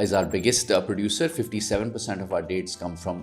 is our biggest producer. 57% of our dates come from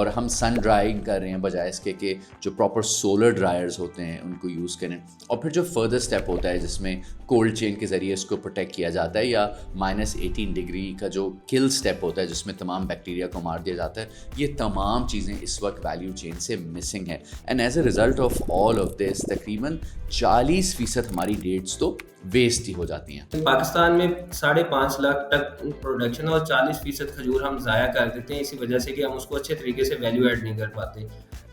اور ہم سن drawing کر رہے ہیں بجائے اس کے کہ جو پراپر سولر ڈرائرز ہوتے ہیں ان کو یوز کریں. اور پھر جو فردر اسٹیپ ہوتا ہے جس میں کولڈ چین کے ذریعے اس کو پروٹیکٹ کیا جاتا ہے, یا -18 ڈگری کا جو کل اسٹیپ ہوتا ہے جس میں تمام بیکٹیریا کو مار دیا جاتا ہے, یہ تمام چیزیں اس وقت ویلیو چین سے مسنگ ہیں. And as a result of all of this تقریباً 40% ہماری ڈیٹس تو ویسٹ ہی ہو جاتی ہیں. پاکستان میں 5.5 لاکھ تک پروڈکشن اور 40% کھجور ہم ضائع کر دیتے ہیں اسی وجہ سے کہ ہم اس کو اچھے طریقے سے ویلیو ایڈ نہیں کر پاتے.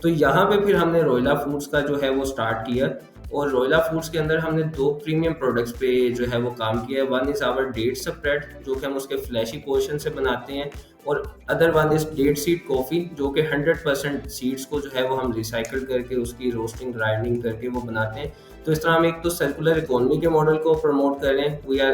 تو یہاں پہ پھر ہم نے روئلہ فوڈس کا جو ہے وہ اسٹارٹ کیا, اور روئلہ فوڈس کے اندر ہم نے 2 پریمیم پروڈکٹس پہ جو ہے وہ کام کیا ہے. One is our date spread جو کہ ہم اس کے فلیشی پورشن سے بناتے ہیں, اور other one is date seed coffee جو کہ 100% سیڈس کو جو ہے وہ ہم ریسائیکل کر کے اس کی روسٹنگ گرائنڈنگ کر کے وہ بناتے ہیں. تو اس طرح ہم ایک تو سرکولر اکانومی کے ماڈل کو پروموٹ کر رہے ہیں. We are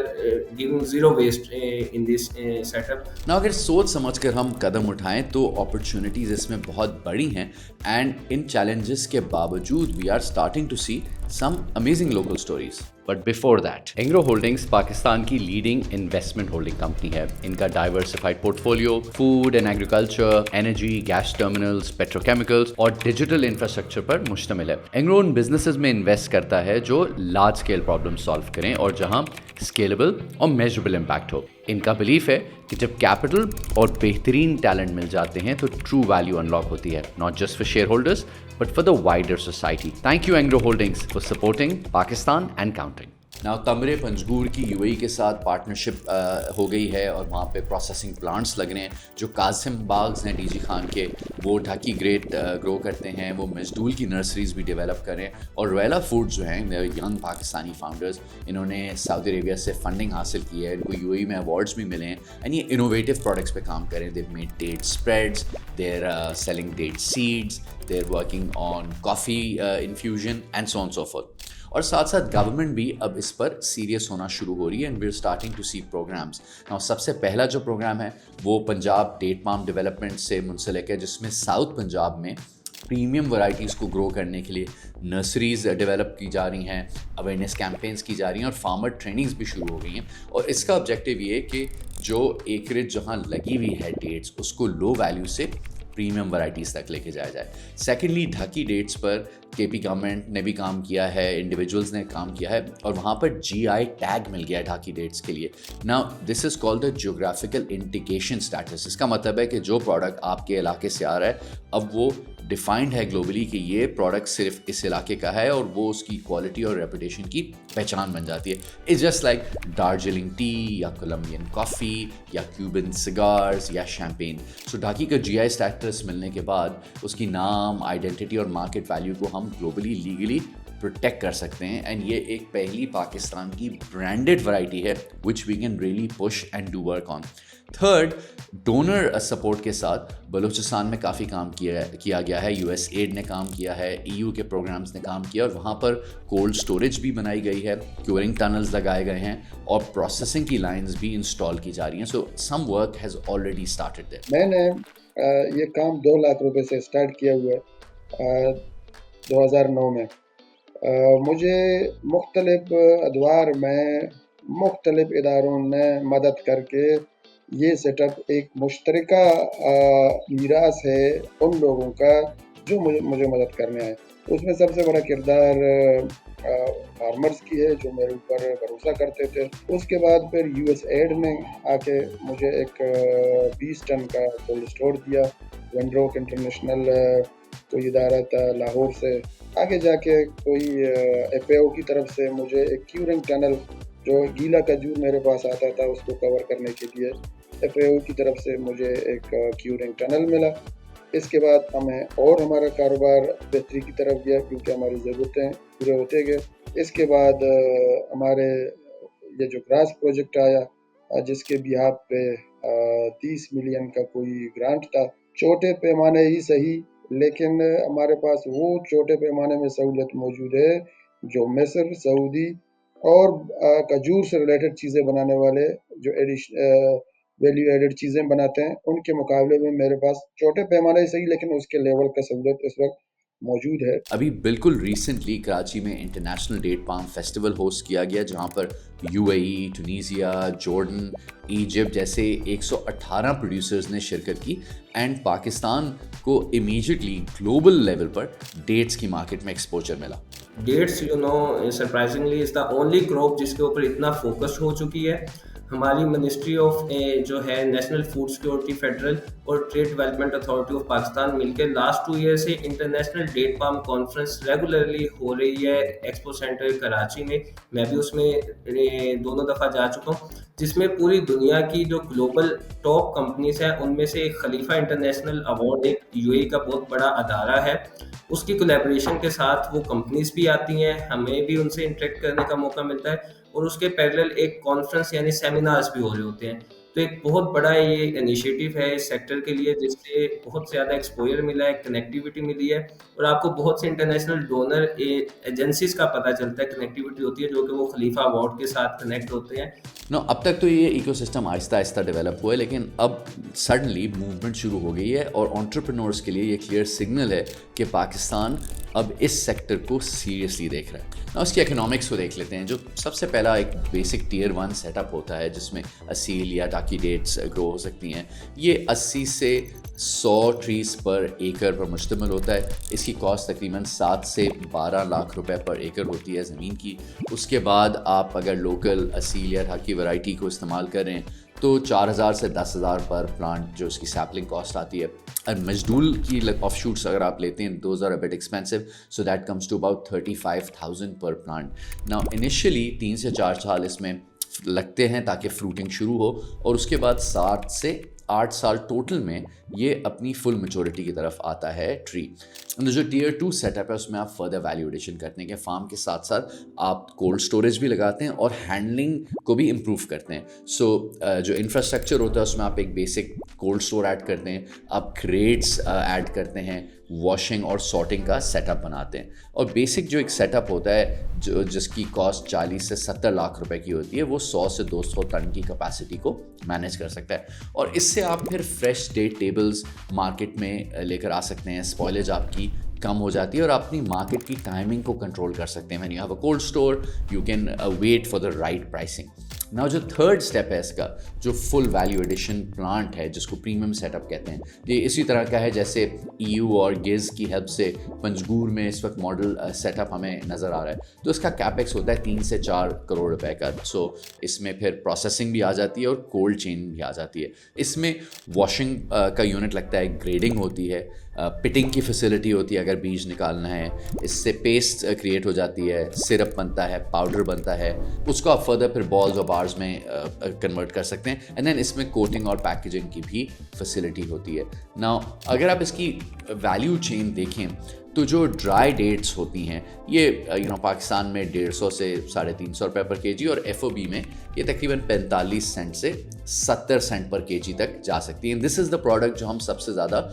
giving zero waste in this setup. نا اگر سوچ سمجھ کر ہم قدم اٹھائیں تو اپرچونیٹیز اس میں بہت بڑی ہیں, اینڈ ان چیلنجز کے باوجود we are starting to see some amazing local stories. But before that, Engro Holdings Pakistan کی لیڈنگ انویسٹمنٹ ہولڈنگ کمپنی ہے. ان کا diversified portfolio food and agriculture, energy, gas terminals, petrochemicals اور digital infrastructure پر مشتمل ہے. اینگرو ان businesses میں انویسٹ کرتا ہے جو لارج اسکیل پرابلم سالو کریں اور جہاں اسکیلیبل اور میجربل امپیکٹ ہو. ان کا بلیف ہے کہ جب کیپٹل اور بہترین ٹیلنٹ مل جاتے ہیں تو ٹرو ویلیو انلاک ہوتی ہے, not just for share holders but for the wider society. Thank you Angro Holdings for supporting Pakistan and counting. Now تمرے پنجگور کی UAE کے ساتھ پارٹنرشپ ہو گئی ہے اور وہاں پہ پروسیسنگ پلانٹس لگ رہے ہیں. جو قاسم باغز ہیں DG خان کے, وہ ڈھاکی گریٹ گرو کرتے ہیں, وہ مزدول کی نرسریز بھی ڈیولپ کر رہے ہیں. اور رویلا فوڈ جو ہیں ینگ پاکستانی فاؤنڈرز, انہوں نے سعودی عربیہ سے فنڈنگ حاصل کی ہے, ان کو UAE میں ایوارڈز بھی ملے ہیں, اینڈ یہ انوویٹیو پروڈکٹس پہ کام کریں. They made date spreads, they are selling date seeds, they are working on coffee infusion and so on so forth. اور ساتھ ساتھ گورنمنٹ بھی اب اس پر سیریس ہونا شروع ہو رہی ہے, and we are starting to see programmes. اور سب سے پہلا جو پروگرام ہے وہ پنجاب ڈیٹ پام ڈیولپمنٹ سے منسلک ہے, جس میں ساؤتھ پنجاب میں پریمیم ورائٹیز کو گرو کرنے کے لیے نرسریز ڈیولپ کی جا رہی ہیں, اویئرنیس کیمپینس کی جا رہی ہیں, اور فارمر ٹریننگز بھی شروع ہو گئی ہیں. اور اس کا آبجیکٹیو یہ ہے کہ جو ایکریج جہاں لگی ہوئی ہے ڈیٹس, اس کو لو ویلیو سے پریمیم ورائٹیز تک لے کے جایا جائے. سیکنڈلی, ڈھاکی ڈیٹس پر KP گورنمنٹ نے بھی کام کیا ہے, انڈیویجولز نے کام کیا ہے, اور وہاں پر GI ٹیگ مل گیا ہے ڈھاکی ڈیٹس کے لیے. Now this is called the geographical indication status. اس کا مطلب ہے کہ جو پروڈکٹ آپ کے علاقے سے آ رہا ہے اب وہ ڈیفائنڈ ہے گلوبلی کہ یہ پروڈکٹ صرف اس علاقے کا ہے, اور وہ اس کی کوالٹی اور ریپوٹیشن کی پہچان بن جاتی ہے. It's just like Darjeeling tea یا کولمبین کافی یا کیوبن سگارز یا شیمپین. سو ڈھاکی کا GI اسٹیٹس ملنے کے بعد اس کی نام, آئیڈینٹی اور مارکیٹ ویلیو کو ہم گلوبلی لیگلی پروٹیکٹ کر سکتے ہیں, اینڈ یہ ایک پہلی پاکستان کی برانڈڈ ورائٹی ہے which we can really push and do work on. Third, donor support کے ساتھ بلوچستان میں کافی کام کیا گیا ہے. USAID نے کام کیا ہے, EU کے پروگرامز نے کام کیا, اور وہاں پر کولڈ اسٹوریج بھی بنائی گئی ہے, کیورنگ ٹنلز لگائے گئے ہیں, اور پروسیسنگ کی لائنز بھی انسٹال کی جا رہی ہیں. So some work has already started there. میں نے یہ کام 2 لاکھ روپے سے اسٹارٹ کیا ہوا ہے 2009 میں. مجھے مختلف ادوار میں مختلف اداروں نے مدد کر کے یہ سیٹ اپ ایک مشترکہ میراث ہے ان لوگوں کا جو مجھے مدد کرنے آئے. اس میں سب سے بڑا کردار فارمرز کی ہے جو میرے اوپر بھروسہ کرتے تھے. اس کے بعد پھر USAID نے آ کے مجھے ایک 20 ٹن کا کولڈ اسٹور دیا. ونڈروک انٹرنیشنل کوئی ادارہ تھا لاہور سے. آگے جا کے کوئی FAO کی طرف سے مجھے ایک کیورنگ ٹنل, جو گیلا کھجور میرے پاس آتا تھا اس کو کور کرنے کے لیے, FAO کی طرف سے مجھے ایک کیورنگ ٹنل ملا. اس کے بعد ہمارا کاروبار بہتری کی طرف گیا کیونکہ ہماری ضرورتیں پورے ہوتے گئے. اس کے بعد ہمارے یہ جو گراس پروجیکٹ آیا جس کے بیہاف پہ 30 ملین کا کوئی گرانٹ تھا. چھوٹے پیمانے ہی صحیح, لیکن ہمارے پاس وہ چھوٹے پیمانے میں سہولت موجود ہے جو مصر, سعودی اور کھجور سے ریلیٹڈ چیزیں بنانے والے جو ویلیو ایڈڈ چیزیں بناتے ہیں ان کے مقابلے میں میرے پاس چھوٹے پیمانے ہی صحیح لیکن اس کے لیول کا سہولت اس وقت موجود ہے. ابھی بالکل ریسنٹلی کراچی میں international date palm festival host کیا گیا جہاں پر UAE، ٹونیزیا، جارڈن، ایجپٹ جیسے 118 پروڈیوسرز نے شرکت کی اینڈ پاکستان کو امیجیٹلی گلوبل لیول پر ڈیٹس کی مارکیٹ میں ایکسپوجر ملا. Dates surprisingly is the only crop جس کے اوپر اتنا فوکس ہو چکی ہے. ہماری منسٹری آف جو ہے نیشنل فوڈ سیکورٹی فیڈرل اور trade development authority of Pakistan مل کے لاسٹ 2 ایئر سے international date palm conference regularly ہو رہی ہے ایکسپو سینٹر کراچی میں. میں بھی اس میں 2 دفعہ جا چکا ہوں, جس میں پوری دنیا کی جو گلوبل ٹاپ کمپنیز ہیں ان میں سے ایک خلیفہ انٹرنیشنل ایوارڈ ایک UAE کا بہت بڑا ادارہ ہے, اس کی کولیبریشن کے ساتھ وہ کمپنیز بھی آتی ہیں, ہمیں بھی ان سے انٹریکٹ کرنے کا موقع ملتا ہے, اور اس کے پیرلل ایک کانفرنس یعنی سیمینارز بھی ہو رہے ہوتے ہیں. تو ایک بہت بڑا یہ انیشیٹو ہے اس سیکٹر کے لیے جس سے بہت زیادہ ایکسپوجر ملا ہے, کنیکٹیوٹی ملی ہے, اور آپ کو بہت سے انٹرنیشنل ڈونر ایجنسیز کا پتہ چلتا ہے, کنیکٹیوٹی ہوتی ہے جو کہ وہ خلیفہ ایوارڈ کے ساتھ کنیکٹ ہوتے ہیں. اب تک تو یہ ایکو سسٹم آہستہ آہستہ ڈیولپ ہوا ہے, لیکن اب سڈنلی موومنٹ شروع ہو گئی ہے اور انٹرپرینورس کے لیے یہ کلیئر سگنل ہے کہ پاکستان اب اس سیکٹر کو سیریسلی دیکھ رہا ہے. اس کی اکنامکس کو دیکھ لیتے ہیں. جو سب سے پہلا ایک بیسک ٹیئر 1 سیٹ اپ ہوتا ہے جس میں اصیل یا ٹاکی ڈیٹس گرو ہو سکتی ہیں. یہ 80 سے 100 ٹریز پر ایکر پر مشتمل ہوتا ہے. اس کی کاسٹ تقریباً 7 سے 12 لاکھ روپے پر ایکر ہوتی ہے زمین کی. اس کے بعد آپ اگر لوکل اصیل یا ٹاکی ورائٹی کو استعمال کریں تو 4000 سے 10,000 پر پلانٹ جو اس کی سیپلنگ کاسٹ آتی ہے. اور مجدول کی آف شوٹس اگر آپ لیتے ہیں those are bit expensive, so that comes to about 35,000 پر پلانٹ. ناؤ انیشلی 3 سے 4 سال اس میں لگتے ہیں تاکہ فروٹنگ شروع ہو, اور اس کے بعد 7 سے 8 سال ٹوٹل میں یہ اپنی فل میچورٹی کی طرف آتا ہے ٹری. جو ٹیئر 2 سیٹ اپ ہے اس میں آپ فردر ویلیو ایڈیشن کرتے ہیں کہ فارم کے ساتھ ساتھ آپ کولڈ اسٹوریج بھی لگاتے ہیں اور ہینڈلنگ کو بھی امپروو کرتے ہیں. سو جو انفراسٹرکچر ہوتا ہے اس میں آپ ایک بیسک کولڈ اسٹور ایڈ کرتے ہیں, آپ کریٹس ایڈ کرتے ہیں, واشنگ اور سارٹنگ کا سیٹ اپ بناتے ہیں. اور بیسک جو ایک سیٹ اپ ہوتا ہے جس کی کاسٹ 40 سے 70 لاکھ روپے کی ہوتی ہے, وہ 100 سے 200 ٹن کی کیپیسٹی کو مینیج کر سکتا ہے. اور اس سے آپ پھر فریش ڈیٹ ٹیبلز مارکیٹ میں لے کر آ سکتے ہیں. اسپوائلیج آپ کی کم ہو جاتی ہے اور آپ اپنی مارکیٹ کی ٹائمنگ کو کنٹرول کر سکتے ہیں. When you have a cold store you can wait for the right pricing. Now جو تھرڈ اسٹیپ ہے اس کا, جو فل ویلیو ایڈیشن پلانٹ ہے جس کو پریمیم سیٹ اپ کہتے ہیں, یہ اسی طرح کا ہے جیسے EU اور گیز کی ہیلپ سے پنجگور میں اس وقت ماڈل سیٹ اپ ہمیں نظر آ رہا ہے. تو اس کا کیپیکس ہوتا ہے 3 سے 4 کروڑ روپے کا. سو اس میں پھر پروسیسنگ بھی آ جاتی ہے اور کولڈ چین بھی آ جاتی ہے. اس میں واشنگ کا یونٹ لگتا ہے, گریڈنگ ہوتی ہے, پٹنگ کی فیسلٹی ہوتی ہے اگر بیج نکالنا ہے, اس سے پیسٹ کریٹ ہو جاتی ہے, سرپ بنتا ہے, پاؤڈر بنتا ہے, اس کو آپ فردر پھر بالز اور بارز میں کنورٹ کر سکتے ہیں. اینڈ دین اس میں کوٹنگ اور پیکیجنگ کی بھی فیسلٹی ہوتی ہے. ناؤ اگر آپ اس کی ویلیو چین دیکھیں تو جو ڈرائی ڈیٹس ہوتی ہیں یہ پاکستان میں 150 سے 350 روپے پر کے جی, اور FOB میں یہ تقریباً 45 سینٹ سے 70 سینٹ پر کے جی تک جا سکتی ہیں. دس از دا پروڈکٹ جو ہم سب سے زیادہ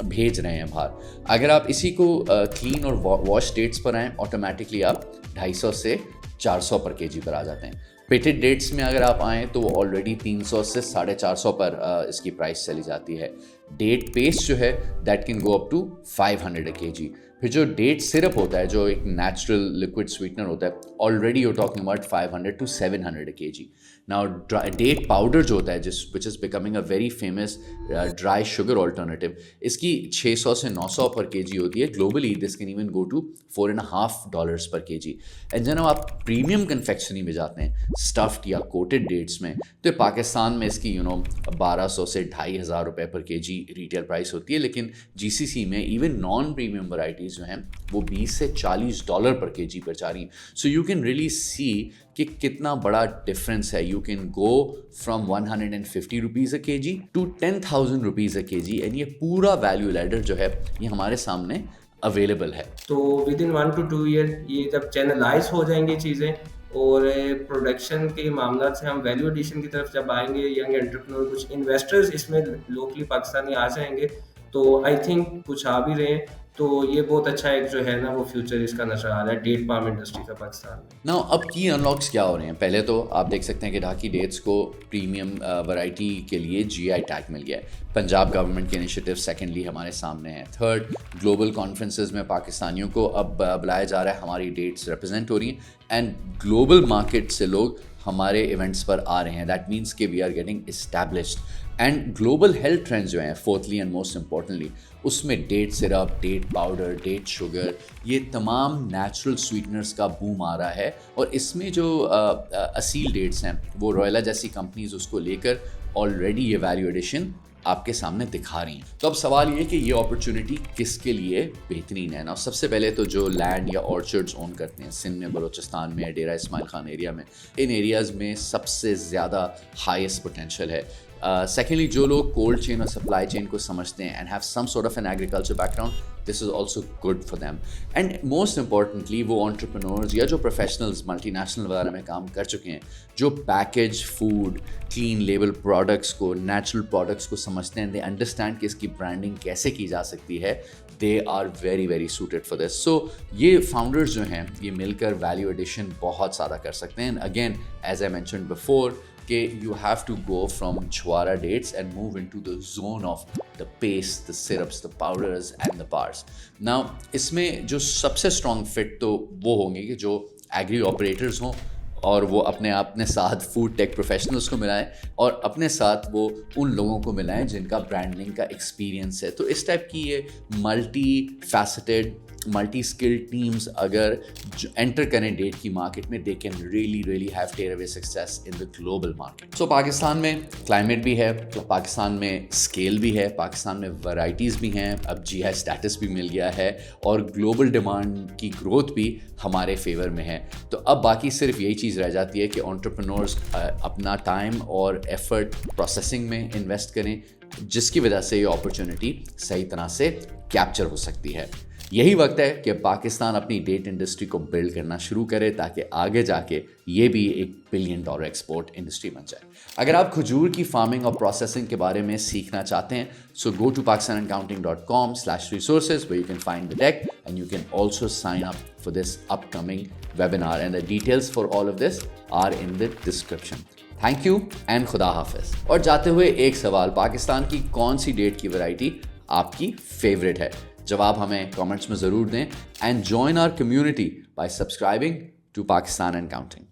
بھیج رہے ہیں باہر. اگر آپ اسی کو کلین اور واش ڈیٹس پر آئیں آٹومیٹکلی آپ 250 سے 400 پر کے جی پر آ جاتے ہیں. پیٹڈ ڈیٹس میں اگر آپ آئیں تو وہ آلریڈی 300 سے 450 پر اس کی پرائس چلی جاتی ہے. ڈیٹ پیسٹ جو ہے that can go up to 500 K جی. پھر جو ڈیٹ سرپ ہوتا ہے جو ایک نیچرل لکوڈ سویٹنر ہوتا ہے, already you talking about 500 to 700 K G. Now date powder جو ہوتا ہے which is becoming a very famous dry sugar alternative, اس کی 600 سے 900 پر کے جی ہوتی ہے. Globally this can even go to $4.5 پر کے جی. اینڈ جب آپ پریمیم کنفیکشنری میں جاتے ہیں اسٹفڈ یا کوٹڈ ڈیٹس میں, تو پاکستان میں اس کی 1200 سے 2500 روپے پر کے جی ریٹیل پرائس ہوتی ہے. لیکن GCC میں ایون نان پریمیم ورائٹیز جو ہیں وہ $20 سے $40 پر کے جی پر جا رہی ہیں. So you can really see کہ کتنا بڑا ڈفرینس ہے. You can go from 150 rupees a کے جی ٹو 10,000 روپیز اے کے جی, اینڈ یہ پورا ویلیو لیڈر جو ہے یہ ہمارے سامنے اویلیبل ہے. تو ود ان 1 to 2 ایئر یہ جب چینلائز ہو جائیں گی چیزیں اور پروڈکشن کے معاملات سے ہم ویلیو ایڈیشن کی طرف جب آئیں گے, ینگ انٹرپرینور کچھ انویسٹرز اس میں لوکلی پاکستانی آ جائیں گے, تو آئی تھنک کچھ آ بھی رہے ہیں. تو یہ بہت اچھا ایک جو ہے نا وہ فیوچر اس کا نظر آ رہا ہے ڈیٹ پالم انڈسٹری کا پاکستان میں. نا اب کی ان لاکس کیا ہو رہے ہیں؟ پہلے تو آپ دیکھ سکتے ہیں کہ ڈھاکی ڈیٹس کو پریمیم ورائٹی کے لیے جی آئی ٹیگ مل گیا ہے. پنجاب گورنمنٹ کے انیشیٹو سیکنڈلی ہمارے سامنے ہیں. تھرڈ، گلوبل کانفرنسز میں پاکستانیوں کو اب بلایا جا رہا ہے، ہماری ڈیٹس ریپرزینٹ ہو رہی ہیں اینڈ گلوبل مارکیٹ سے لوگ ہمارے ایونٹس پر آ رہے ہیں. دیٹ مینس کہ we are getting established. And global health trends جو ہیں فورتھلی اینڈ موسٹ امپورٹنٹلی اس میں date syrup, date powder, date sugar, یہ تمام نیچرل سویٹنرز کا بوم آ رہا ہے. اور اس میں جو اصیل ڈیٹس ہیں وہ رویلا جیسی کمپنیز اس کو لے کر آلریڈی یہ ویلیو ایڈیشن آپ کے سامنے دکھا رہی ہیں. تو اب سوال یہ کہ یہ اپرچونٹی کس کے لیے بہترین ہے نا؟ سب سے پہلے تو جو لینڈ یا آرچرڈز اون کرتے ہیں سندھ میں، بلوچستان میں، ڈیرہ اسماعیل خان ایریا میں، ان ایریاز میں سب سے زیادہ ہائیسٹ پوٹینشیل ہے. سیکنڈلی جو لوگ کولڈ چین اور سپلائی چین کو سمجھتے ہیں and have some sort of an agriculture background, this is also good for them. And most importantly وہ انٹرپرینورز یا جو پروفیشنلز ملٹی نیشنل وغیرہ میں کام کر چکے ہیں، جو package food, clean label products کو، نیچرل پروڈکٹس کو سمجھتے ہیں، دے انڈرسٹینڈ کہ اس کی برانڈنگ کیسے کی جا سکتی ہے، they are very very suited for this. So یہ فاؤنڈرز جو ہیں یہ مل کر ویلیو ایڈیشن بہت زیادہ کر سکتے ہیں. Again as I mentioned before کہ you have to go from Chwara dates and move into the zone of the paste, the syrups, the powders and the bars. Now اس میں جو سب سے اسٹرانگ فٹ تو وہ ہوں گے کہ جو ایگری آپریٹرز ہوں اور وہ اپنے ساتھ فوڈ ٹیک پروفیشنلز کو ملائیں اور اپنے ساتھ وہ ان لوگوں کو ملائیں جن کا برانڈنگ کا ایکسپیرینس ہے. تو اس ٹائپ کی یہ multi faceted, multi skilled teams اگر انٹر کریں ڈیٹ کی مارکیٹ میں، they can really have tear away success in the global market. So Pakistan میں کلائمیٹ بھی ہے، پاکستان میں اسکیل بھی ہے، پاکستان میں ورائٹیز بھی ہیں، اب جی آئی اسٹیٹس بھی مل گیا ہے اور گلوبل ڈیمانڈ کی گروتھ بھی ہمارے فیور میں ہے. تو اب باقی صرف یہی چیز رہ جاتی ہے کہ انٹرپرینورز اپنا ٹائم اور ایفرٹ پروسیسنگ میں انویسٹ کریں، جس کی وجہ سے یہ اپرچونٹی صحیح طرح سے کیپچر ہو سکتی ہے. یہی وقت ہے کہ پاکستان اپنی ڈیٹ انڈسٹری کو بلڈ کرنا شروع کرے تاکہ آگے جا کے یہ بھی ایک $1 بلین ایکسپورٹ انڈسٹری بن جائے. اگر آپ کھجور کی فارمنگ اور پروسیسنگ کے بارے میں سیکھنا چاہتے ہیں so go to pakistanaccounting.com/resources where you can find the deck and you can also sign up for this upcoming webinar and the details for all of this are in the description. Thank you and خدا حافظ. اور جاتے ہوئے ایک سوال، پاکستان کی کون سی date کی ورائٹی آپ کی فیوریٹ ہے؟ جواب ہمیں کامنٹس میں ضرور دیں and join our community by subscribing to Pakistan and counting.